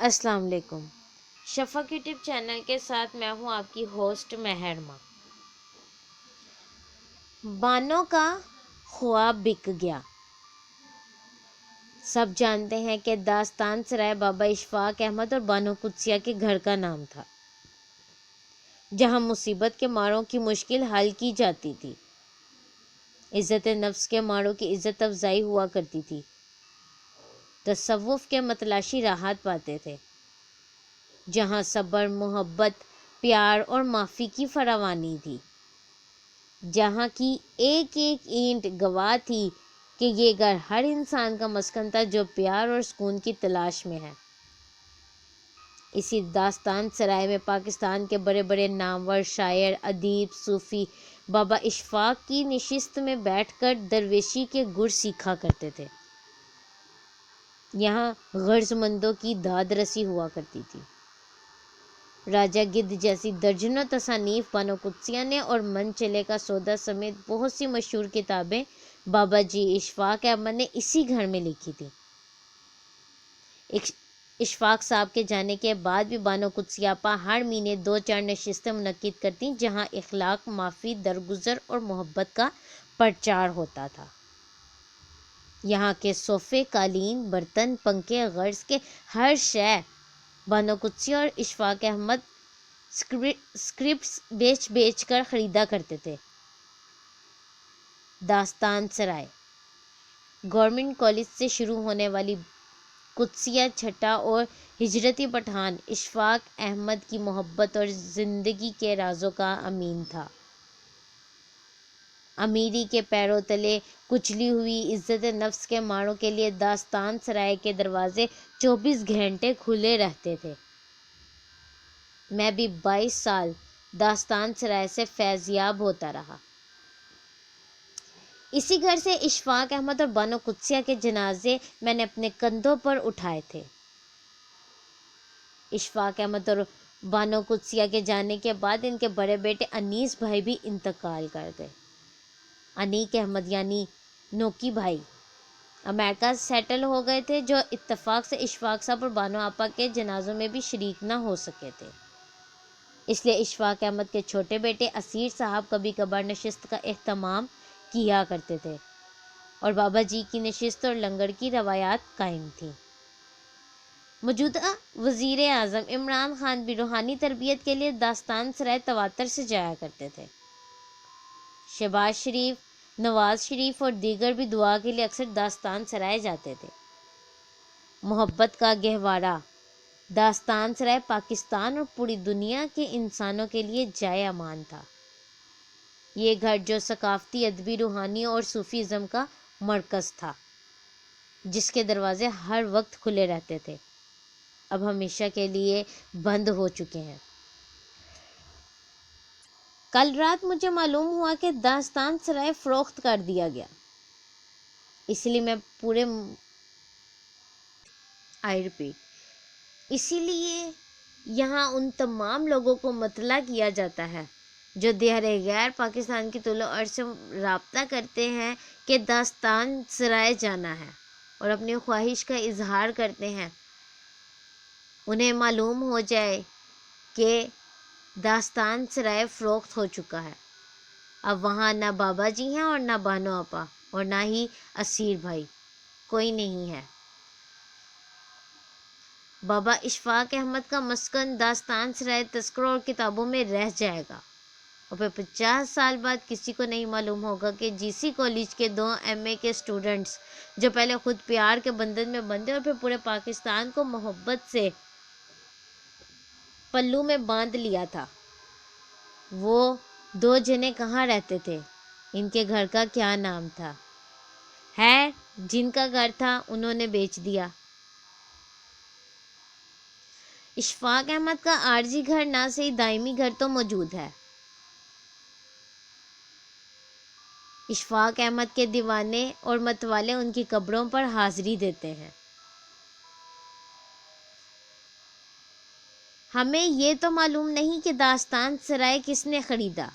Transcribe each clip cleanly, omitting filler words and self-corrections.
السلام علیکم۔ شفق YouTube channel کے ساتھ میں ہوں آپ کی ہوسٹ مہرما۔ بانو کا خواب بک گیا۔ سب جانتے ہیں کہ داستان سرائے بابا اشفاق احمد اور بانو قدسیہ کے گھر کا نام تھا، جہاں مصیبت کے ماروں کی مشکل حل کی جاتی تھی، عزت نفس کے ماروں کی عزت افزائی ہوا کرتی تھی، تصوف کے متلاشی راحت پاتے تھے، جہاں صبر، محبت، پیار اور معافی کی فراوانی تھی، جہاں کی ایک ایک اینٹ گواہ تھی کہ یہ گھر ہر انسان کا مسکن تھا جو پیار اور سکون کی تلاش میں ہے۔ اسی داستان سرائے میں پاکستان کے بڑے بڑے نامور شاعر، ادیب، صوفی بابا اشفاق کی نشست میں بیٹھ کر درویشی کے گر سیکھا کرتے تھے۔ یہاں غرض مندوں کی داد رسی ہوا کرتی تھی۔ راجہ گدھ جیسی درجنوں تصانیف بانو قدسیہ نے اور من چلے کا سودا سمیت بہت سی مشہور کتابیں بابا جی اشفاق احمد نے اسی گھر میں لکھی تھی۔ اشفاق صاحب کے جانے کے بعد بھی بانو قدسیہ آپا ہر مہینے 2-4 نشستیں منعقد کرتی، جہاں اخلاق، معافی، درگزر اور محبت کا پرچار ہوتا تھا۔ یہاں کے صوفے، قالین، برتن، پنکھے، غرض کے ہر شے بانو قدسیہ اور اشفاق احمد اسکرپٹس بیچ کر خریدا کرتے تھے۔ داستان سرائے گورنمنٹ کالج سے شروع ہونے والی قدسیہ چھٹا اور ہجرتی پٹھان اشفاق احمد کی محبت اور زندگی کے رازوں کا امین تھا۔ امیری کے پیروں تلے کچلی ہوئی عزت نفس کے ماروں کے لیے داستان سرائے کے دروازے 24 گھنٹے کھلے رہتے تھے۔ میں بھی 22 سال داستان سرائے سے فیض یاب ہوتا رہا۔ اسی گھر سے اشفاق احمد اور بانو قدسیہ کے جنازے میں نے اپنے کندھوں پر اٹھائے تھے۔ اشفاق احمد اور بانو قدسیہ کے جانے کے بعد ان کے بڑے بیٹے انیس بھائی بھی انتقال کر گئے۔ انیک احمد یعنی نوکی بھائی امریکہ سیٹل ہو گئے تھے، جو اتفاق سے اشفاق صاحب اور بانو آپا کے جنازوں میں بھی شریک نہ ہو سکے تھے۔ اس لیے اشفاق احمد کے چھوٹے بیٹے اسیر صاحب کبھی کبھار نشست کا اہتمام کیا کرتے تھے، اور بابا جی کی نشست اور لنگر کی روایات قائم تھیں۔ موجودہ وزیر اعظم عمران خان بھی روحانی تربیت کے لیے داستان سرائے تواتر سے جایا کرتے تھے۔ شہباز شریف، نواز شریف اور دیگر بھی دعا کے لیے اکثر داستان سرائے جاتے تھے۔ محبت کا گہوارہ داستان سرائے پاکستان اور پوری دنیا کے انسانوں کے لیے جائے امان تھا۔ یہ گھر جو ثقافتی، ادبی، روحانی اور صوفیزم کا مرکز تھا، جس کے دروازے ہر وقت کھلے رہتے تھے، اب ہمیشہ کے لیے بند ہو چکے ہیں۔ کل رات مجھے معلوم ہوا کہ داستان سرائے فروخت کر دیا گیا، اس لیے میں اسی لیے یہاں ان تمام لوگوں کو مطلع کیا جاتا ہے جو دیہر غیر پاکستان کی طول و عرض سے رابطہ کرتے ہیں کہ داستان سرائے جانا ہے اور اپنی خواہش کا اظہار کرتے ہیں، انہیں معلوم ہو جائے کہ داستان سرائے فروخت ہو چکا ہے۔ اب وہاں نہ بابا جی ہیں اور نہ بانو آپا اور نہ ہی اسیر بھائی، کوئی نہیں ہے۔ بابا اشفاق احمد کا مسکن داستان سرائے تذکروں اور کتابوں میں رہ جائے گا، اور پھر 50 سال بعد کسی کو نہیں معلوم ہوگا کہ جی سی کالج کے 2 MA کے اسٹوڈنٹس جو پہلے خود پیار کے بندھن میں بندھے اور پھر پورے پاکستان کو محبت سے پلو میں باندھ لیا تھا، وہ 2 جنے کہاں رہتے تھے، ان کے گھر کا کیا نام تھا؟ جن کا گھر تھا انہوں نے بیچ دیا۔ اشفاق احمد کا عارضی گھر نہ صحیح دائمی گھر تو موجود ہے۔ اشفاق احمد کے دیوانے اور متوالے ان کی قبروں پر حاضری دیتے ہیں۔ ہمیں یہ تو معلوم نہیں کہ داستان سرائے کس نے خریدا،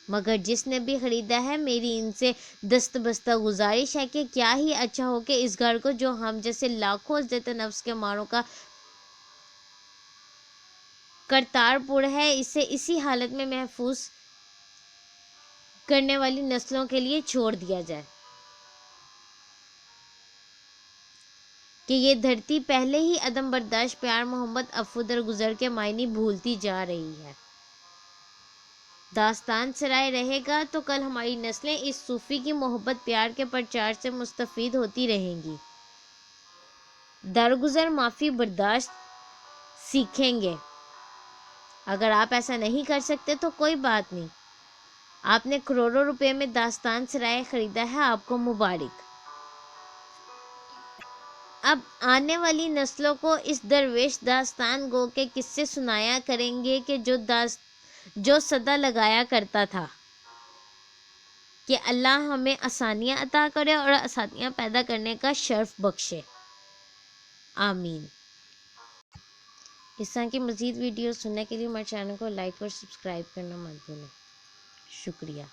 مگر جس نے بھی خریدا ہے، میری ان سے دست بستہ گزارش ہے کہ کیا ہی اچھا ہو کہ اس گھر کو، جو ہم جیسے لاکھوں عزت نفس کے ماروں کا کرتارپور ہے، اسے اسی حالت میں محفوظ کرنے والی نسلوں کے لیے چھوڑ دیا جائے کہ یہ دھرتی پہلے ہی عدم برداشت پیار محبت عفو درگزر کے معنی بھولتی جا رہی ہے۔ داستان سرائے رہے گا تو کل ہماری نسلیں اس صوفی کی محبت پیار کے پرچار سے مستفید ہوتی رہیں گی، درگزر معافی برداشت سیکھیں گے۔ اگر آپ ایسا نہیں کر سکتے تو کوئی بات نہیں، آپ نے کروڑوں روپے میں داستان سرائے خریدا ہے، آپ کو مبارک۔ اب آنے والی نسلوں کو اس درویش داستان گو کے قصے سنایا کریں گے کہ جو صدا لگایا کرتا تھا کہ اللہ ہمیں آسانیاں عطا کرے اور آسانیاں پیدا کرنے کا شرف بخشے، آمین۔ اس طرح کی مزید ویڈیوز سننے کے لیے ہمارے چینل کو لائک اور سبسکرائب کرنا مت بھولیں۔ شکریہ۔